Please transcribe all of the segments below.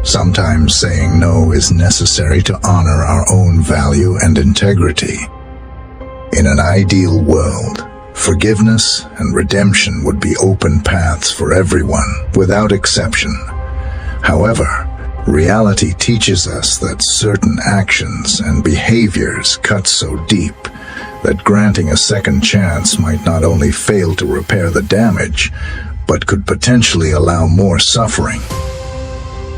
Sometimes saying no is necessary to honor our own value and integrity. In an ideal world, forgiveness and redemption would be open paths for everyone, without exception. However, reality teaches us that certain actions and behaviors cut so deep that granting a second chance might not only fail to repair the damage, but could potentially allow more suffering.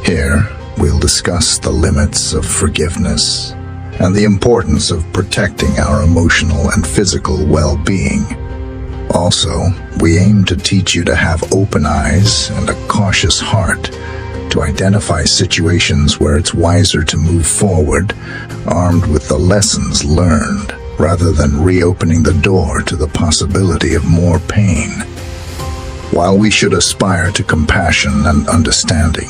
Here, we'll discuss the limits of forgiveness and the importance of protecting our emotional and physical well-being. Also, we aim to teach you to have open eyes and a cautious heart to identify situations where it's wiser to move forward, armed with the lessons learned, rather than reopening the door to the possibility of more pain. While we should aspire to compassion and understanding,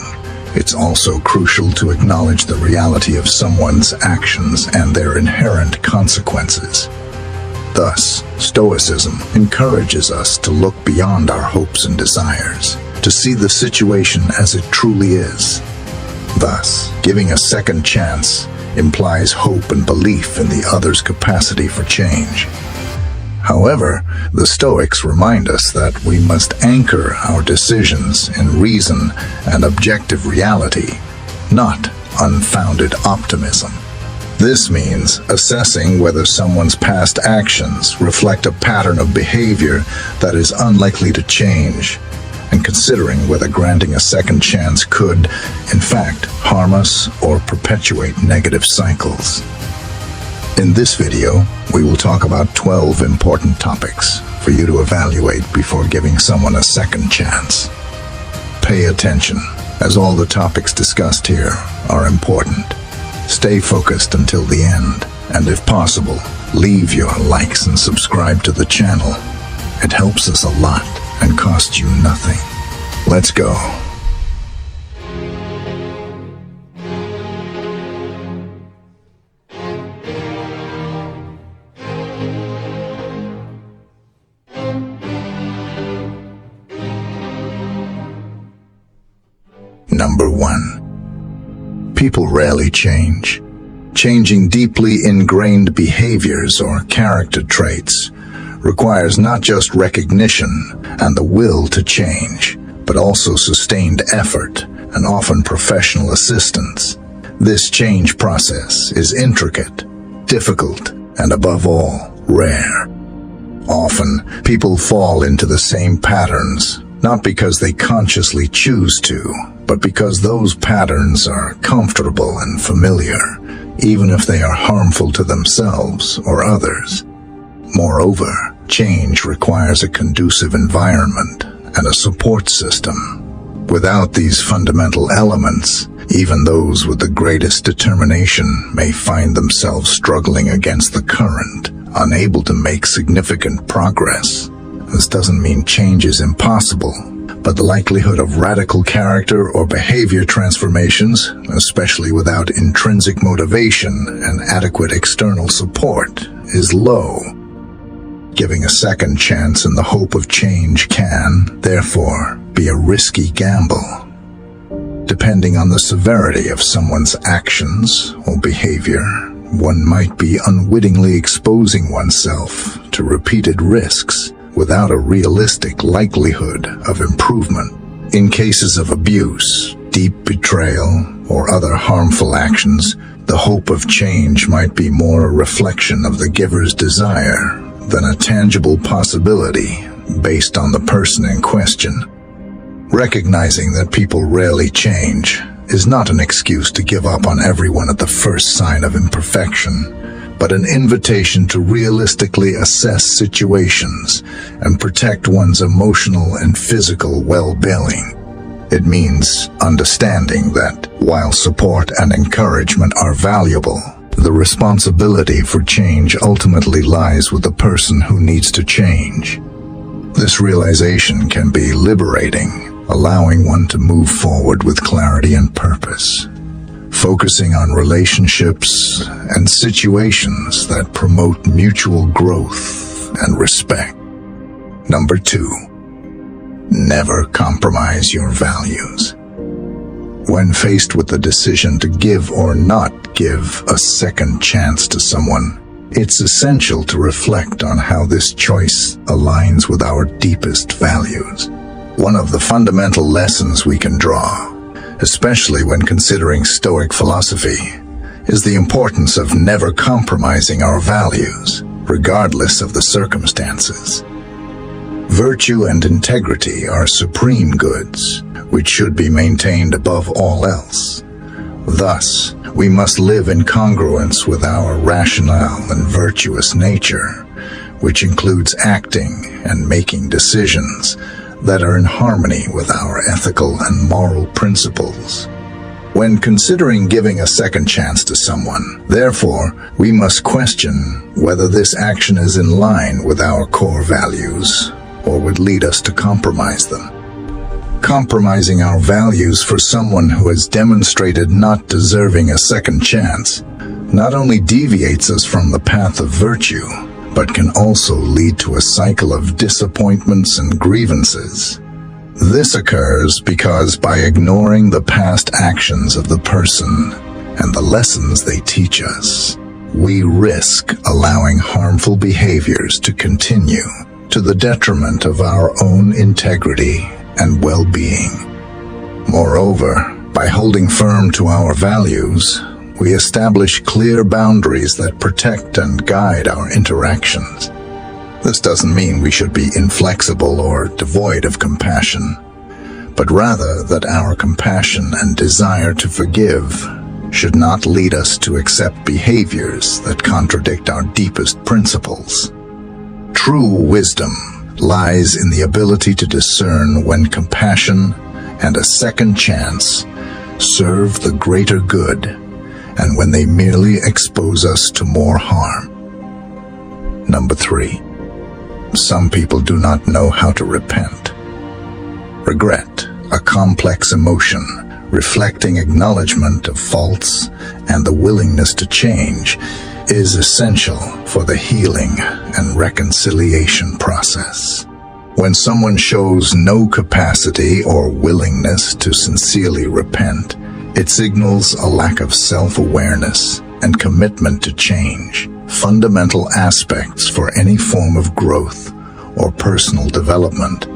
it's also crucial to acknowledge the reality of someone's actions and their inherent consequences. Thus, Stoicism encourages us to look beyond our hopes and desires, to see the situation as it truly is. Thus, giving a second chance implies hope and belief in the other's capacity for change. However, the Stoics remind us that we must anchor our decisions in reason and objective reality, not unfounded optimism. This means assessing whether someone's past actions reflect a pattern of behavior that is unlikely to change, and considering whether granting a second chance could, in fact, harm us or perpetuate negative cycles. In this video, we will talk about 12 important topics for you to evaluate before giving someone a second chance. Pay attention, as all the topics discussed here are important. Stay focused until the end, and if possible, leave your likes and subscribe to the channel. It helps us a lot and costs you nothing. Let's go. Number 1. People rarely change. Changing deeply ingrained behaviors or character traits requires not just recognition and the will to change, but also sustained effort and often professional assistance. This change process is intricate, difficult, and above all, rare. Often, people fall into the same patterns, not because they consciously choose to, but because those patterns are comfortable and familiar, even if they are harmful to themselves or others. Moreover, change requires a conducive environment and a support system. Without these fundamental elements, even those with the greatest determination may find themselves struggling against the current, unable to make significant progress. This doesn't mean change is impossible, but the likelihood of radical character or behavior transformations, especially without intrinsic motivation and adequate external support, is low. Giving a second chance in the hope of change can, therefore, be a risky gamble. Depending on the severity of someone's actions or behavior, one might be unwittingly exposing oneself to repeated risks without a realistic likelihood of improvement. In cases of abuse, deep betrayal, or other harmful actions, the hope of change might be more a reflection of the giver's desire than a tangible possibility based on the person in question. Recognizing that people rarely change is not an excuse to give up on everyone at the first sign of imperfection, but an invitation to realistically assess situations and protect one's emotional and physical well-being. It means understanding that, while support and encouragement are valuable, the responsibility for change ultimately lies with the person who needs to change. This realization can be liberating, allowing one to move forward with clarity and purpose, focusing on relationships and situations that promote mutual growth and respect. Number 2, never compromise your values. When faced with the decision to give or not give a second chance to someone, it's essential to reflect on how this choice aligns with our deepest values. One of the fundamental lessons we can draw, especially when considering Stoic philosophy, is the importance of never compromising our values, regardless of the circumstances. Virtue and integrity are supreme goods, which should be maintained above all else. Thus, we must live in congruence with our rationale and virtuous nature, which includes acting and making decisions that are in harmony with our ethical and moral principles. When considering giving a second chance to someone, therefore, we must question whether this action is in line with our core values or would lead us to compromise them. Compromising our values for someone who has demonstrated not deserving a second chance not only deviates us from the path of virtue, but can also lead to a cycle of disappointments and grievances. This occurs because by ignoring the past actions of the person and the lessons they teach us, we risk allowing harmful behaviors to continue to the detriment of our own integrity and well-being. Moreover, by holding firm to our values, we establish clear boundaries that protect and guide our interactions. This doesn't mean we should be inflexible or devoid of compassion, but rather that our compassion and desire to forgive should not lead us to accept behaviors that contradict our deepest principles. True wisdom lies in the ability to discern when compassion and a second chance serve the greater good and when they merely expose us to more harm. Number 3. Some people do not know how to repent. Regret, a complex emotion reflecting acknowledgement of faults and the willingness to change, is essential for the healing and reconciliation process. When someone shows no capacity or willingness to sincerely repent, it signals a lack of self-awareness and commitment to change, fundamental aspects for any form of growth or personal development.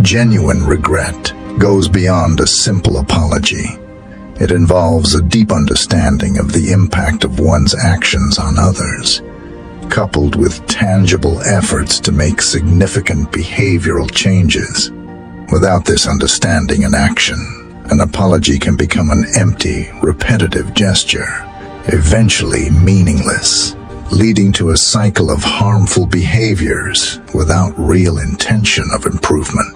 Genuine regret goes beyond a simple apology. It involves a deep understanding of the impact of one's actions on others, coupled with tangible efforts to make significant behavioral changes. Without this understanding and action, an apology can become an empty, repetitive gesture, eventually meaningless, leading to a cycle of harmful behaviors without real intention of improvement.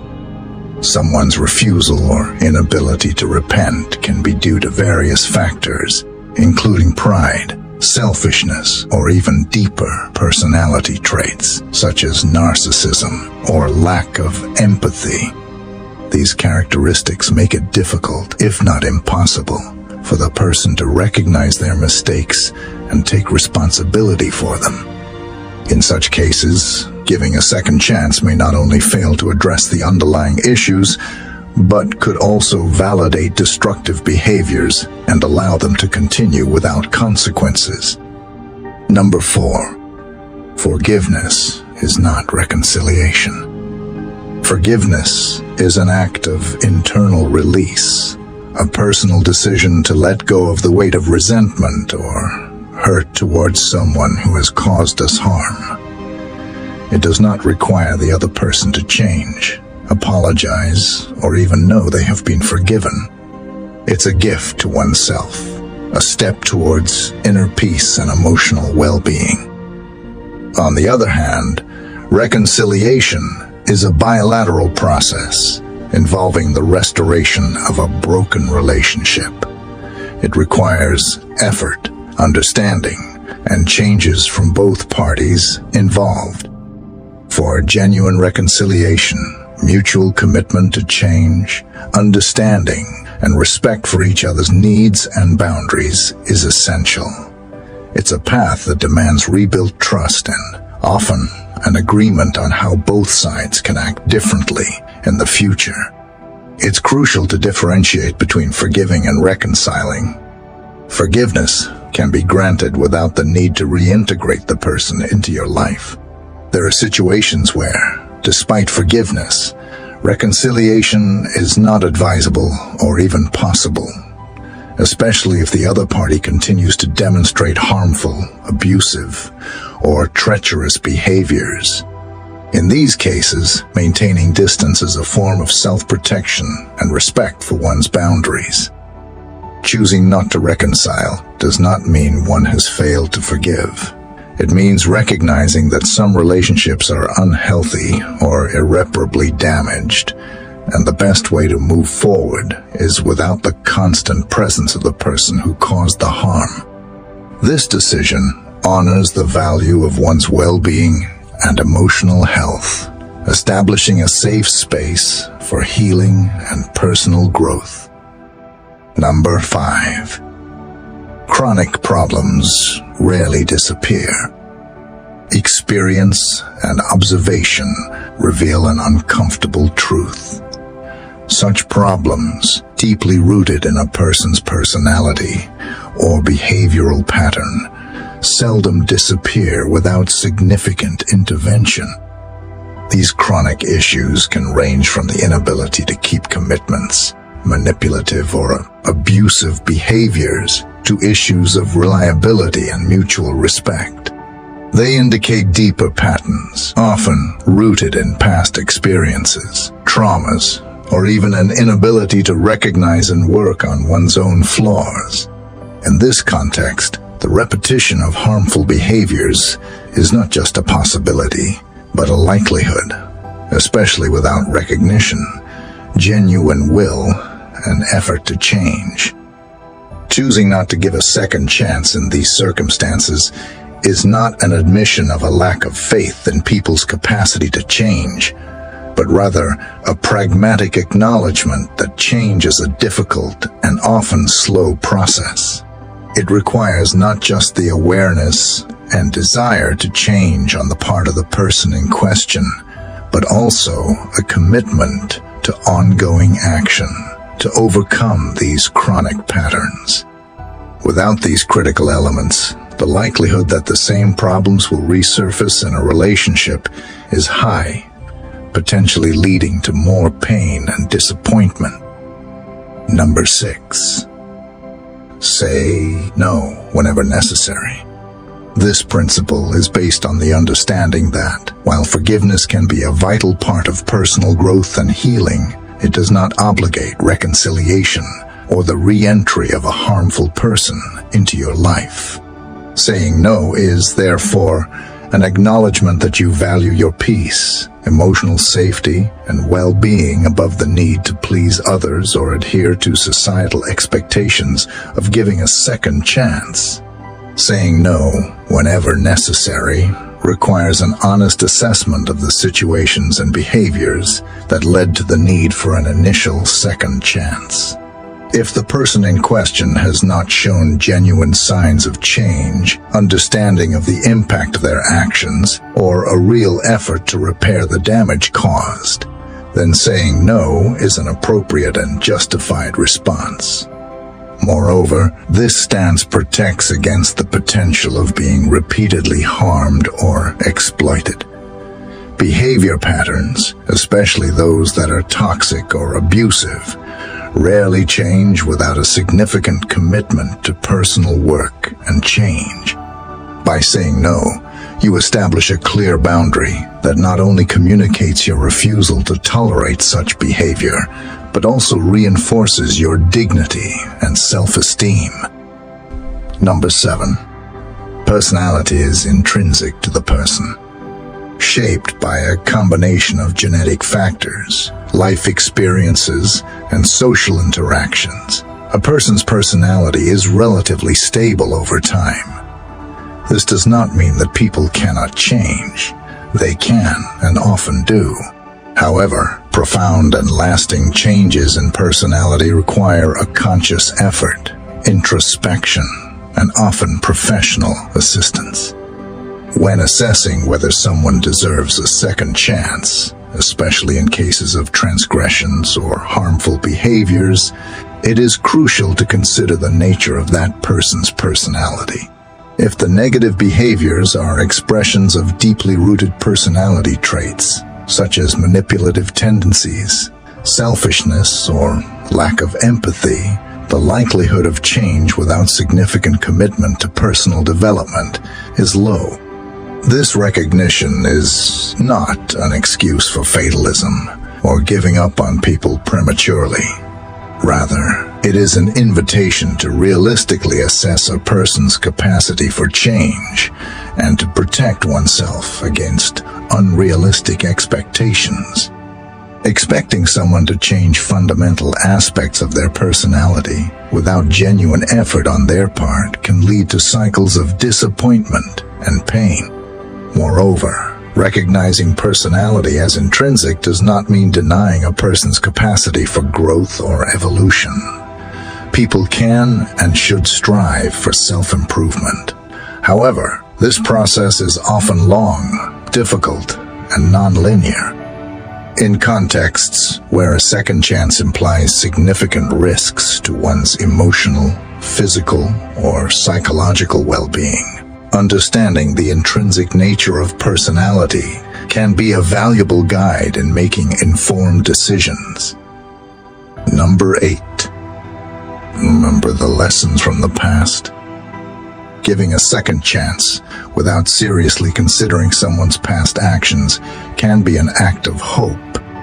Someone's refusal or inability to repent can be due to various factors, including pride, selfishness, or even deeper personality traits, such as narcissism or lack of empathy. These characteristics make it difficult, if not impossible, for the person to recognize their mistakes and take responsibility for them. In such cases, giving a second chance may not only fail to address the underlying issues, but could also validate destructive behaviors and allow them to continue without consequences. Number 4. Forgiveness is not reconciliation. Forgiveness is an act of internal release, a personal decision to let go of the weight of resentment or hurt towards someone who has caused us harm. It does not require the other person to change, apologize, or even know they have been forgiven. It's a gift to oneself, a step towards inner peace and emotional well-being. On the other hand, reconciliation is a bilateral process involving the restoration of a broken relationship. It requires effort, understanding, and changes from both parties involved. For genuine reconciliation, mutual commitment to change, understanding, and respect for each other's needs and boundaries is essential. It's a path that demands rebuilt trust and, often, an agreement on how both sides can act differently in the future. It's crucial to differentiate between forgiving and reconciling. Forgiveness can be granted without the need to reintegrate the person into your life. There are situations where, despite forgiveness, reconciliation is not advisable or even possible, especially if the other party continues to demonstrate harmful, abusive, or treacherous behaviors. In these cases, maintaining distance is a form of self-protection and respect for one's boundaries. Choosing not to reconcile does not mean one has failed to forgive. It means recognizing that some relationships are unhealthy or irreparably damaged, and the best way to move forward is without the constant presence of the person who caused the harm. This decision honors the value of one's well-being and emotional health, establishing a safe space for healing and personal growth. Number 5. Chronic problems rarely disappear. Experience and observation reveal an uncomfortable truth. Such problems, deeply rooted in a person's personality or behavioral pattern, seldom disappear without significant intervention. These chronic issues can range from the inability to keep commitments, manipulative or abusive behaviors, to issues of reliability and mutual respect. They indicate deeper patterns, often rooted in past experiences, traumas, or even an inability to recognize and work on one's own flaws. In this context, the repetition of harmful behaviors is not just a possibility, but a likelihood, especially without recognition, genuine will, and effort to change. Choosing not to give a second chance in these circumstances is not an admission of a lack of faith in people's capacity to change, but rather a pragmatic acknowledgement that change is a difficult and often slow process. It requires not just the awareness and desire to change on the part of the person in question, but also a commitment to ongoing action to overcome these chronic patterns. Without these critical elements, the likelihood that the same problems will resurface in a relationship is high, potentially leading to more pain and disappointment. Number 6. Say no whenever necessary. This principle is based on the understanding that, while forgiveness can be a vital part of personal growth and healing, it does not obligate reconciliation or the re-entry of a harmful person into your life. Saying no is, therefore, an acknowledgement that you value your peace, emotional safety, and well-being above the need to please others or adhere to societal expectations of giving a second chance. Saying no, whenever necessary, requires an honest assessment of the situations and behaviors that led to the need for an initial second chance. If the person in question has not shown genuine signs of change, understanding of the impact of their actions, or a real effort to repair the damage caused, then saying no is an appropriate and justified response. Moreover, this stance protects against the potential of being repeatedly harmed or exploited. Behavior patterns, especially those that are toxic or abusive, rarely change without a significant commitment to personal work and change. By saying no, you establish a clear boundary that not only communicates your refusal to tolerate such behavior, but also reinforces your dignity and self-esteem. Number 7. Personality is intrinsic to the person, shaped by a combination of genetic factors, life experiences, and social interactions. A person's personality is relatively stable over time. This does not mean that people cannot change. They can, and often do. However, profound and lasting changes in personality require a conscious effort, introspection, and often professional assistance. When assessing whether someone deserves a second chance, especially in cases of transgressions or harmful behaviors, it is crucial to consider the nature of that person's personality. If the negative behaviors are expressions of deeply rooted personality traits, such as manipulative tendencies, selfishness, or lack of empathy, the likelihood of change without significant commitment to personal development is low. This recognition is not an excuse for fatalism or giving up on people prematurely. Rather, it is an invitation to realistically assess a person's capacity for change and to protect oneself against unrealistic expectations. Expecting someone to change fundamental aspects of their personality without genuine effort on their part can lead to cycles of disappointment and pain. Moreover, recognizing personality as intrinsic does not mean denying a person's capacity for growth or evolution. People can and should strive for self-improvement. However, this process is often long, difficult, and non-linear. In contexts where a second chance implies significant risks to one's emotional, physical, or psychological well-being, understanding the intrinsic nature of personality can be a valuable guide in making informed decisions. Number 8. Remember the lessons from the past. Giving a second chance without seriously considering someone's past actions can be an act of hope,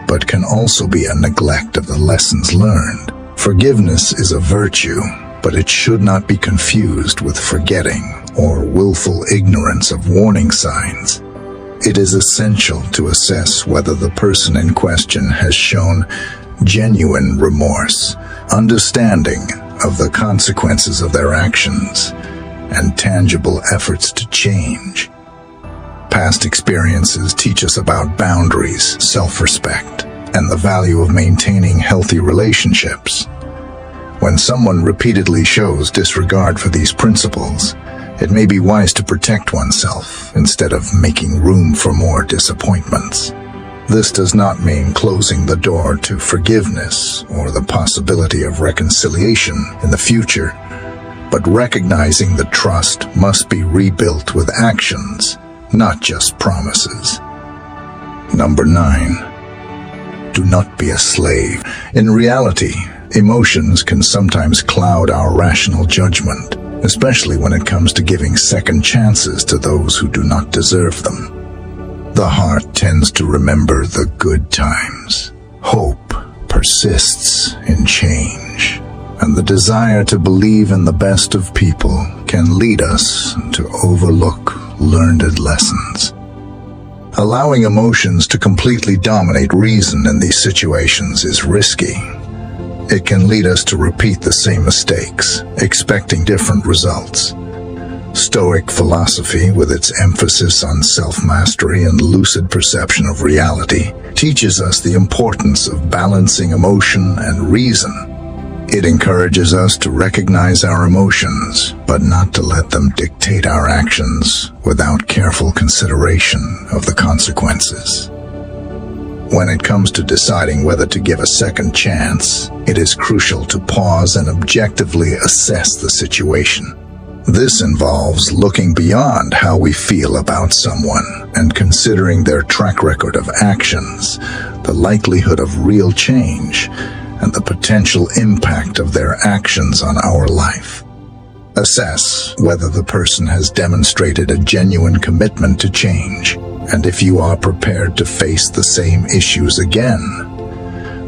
but can also be a neglect of the lessons learned. Forgiveness is a virtue, but it should not be confused with forgetting or willful ignorance of warning signs. It is essential to assess whether the person in question has shown genuine remorse, understanding of the consequences of their actions, and tangible efforts to change. Past experiences teach us about boundaries, self-respect, and the value of maintaining healthy relationships. When someone repeatedly shows disregard for these principles, it may be wise to protect oneself instead of making room for more disappointments. This does not mean closing the door to forgiveness or the possibility of reconciliation in the future, but recognizing that trust must be rebuilt with actions, not just promises. Number 9. Do not be a slave. In reality, emotions can sometimes cloud our rational judgment, especially when it comes to giving second chances to those who do not deserve them. The heart tends to remember the good times. Hope persists in change, and the desire to believe in the best of people can lead us to overlook learned lessons. Allowing emotions to completely dominate reason in these situations is risky. It can lead us to repeat the same mistakes, expecting different results. Stoic philosophy, with its emphasis on self-mastery and lucid perception of reality, teaches us the importance of balancing emotion and reason. It encourages us to recognize our emotions, but not to let them dictate our actions without careful consideration of the consequences. When it comes to deciding whether to give a second chance, it is crucial to pause and objectively assess the situation. This involves looking beyond how we feel about someone and considering their track record of actions, the likelihood of real change, and the potential impact of their actions on our life. Assess whether the person has demonstrated a genuine commitment to change, and if you are prepared to face the same issues again.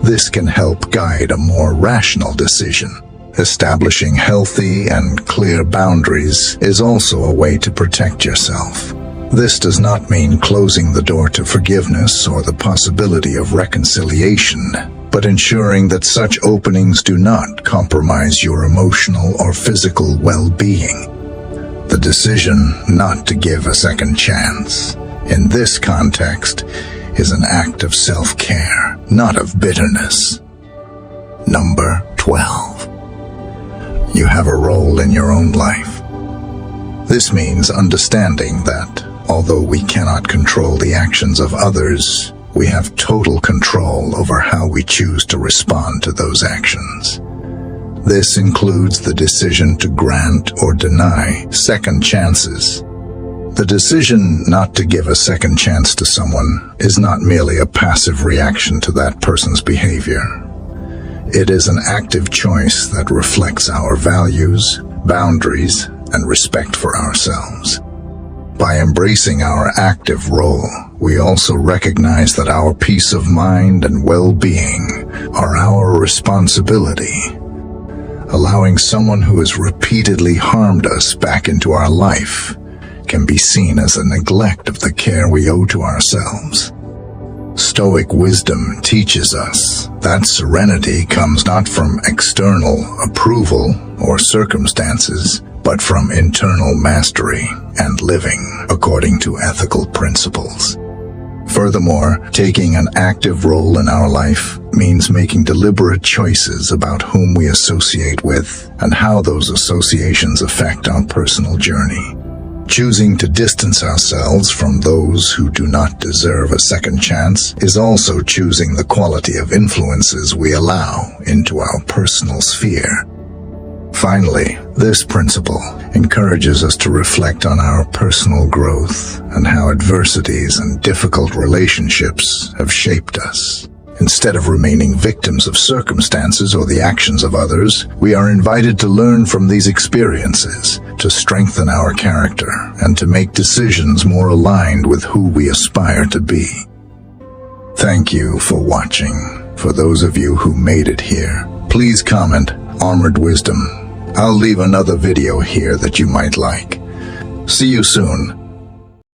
This can help guide a more rational decision. Establishing healthy and clear boundaries is also a way to protect yourself. This does not mean closing the door to forgiveness or the possibility of reconciliation, but ensuring that such openings do not compromise your emotional or physical well-being. The decision not to give a second chance, in this context, is an act of self-care, not of bitterness. Number 12. You have a role in your own life. This means understanding that, although we cannot control the actions of others, we have total control over how we choose to respond to those actions. This includes the decision to grant or deny second chances. The decision not to give a second chance to someone is not merely a passive reaction to that person's behavior. It is an active choice that reflects our values, boundaries, and respect for ourselves. By embracing our active role, we also recognize that our peace of mind and well-being are our responsibility. Allowing someone who has repeatedly harmed us back into our life can be seen as a neglect of the care we owe to ourselves. Stoic wisdom teaches us that serenity comes not from external approval or circumstances, but from internal mastery and living according to ethical principles. Furthermore, taking an active role in our life means making deliberate choices about whom we associate with and how those associations affect our personal journey. Choosing to distance ourselves from those who do not deserve a second chance is also choosing the quality of influences we allow into our personal sphere. Finally, this principle encourages us to reflect on our personal growth and how adversities and difficult relationships have shaped us. Instead of remaining victims of circumstances or the actions of others, we are invited to learn from these experiences, to strengthen our character, and to make decisions more aligned with who we aspire to be. Thank you for watching. For those of you who made it here, please comment Armored Wisdom. I'll leave another video here that you might like. See you soon.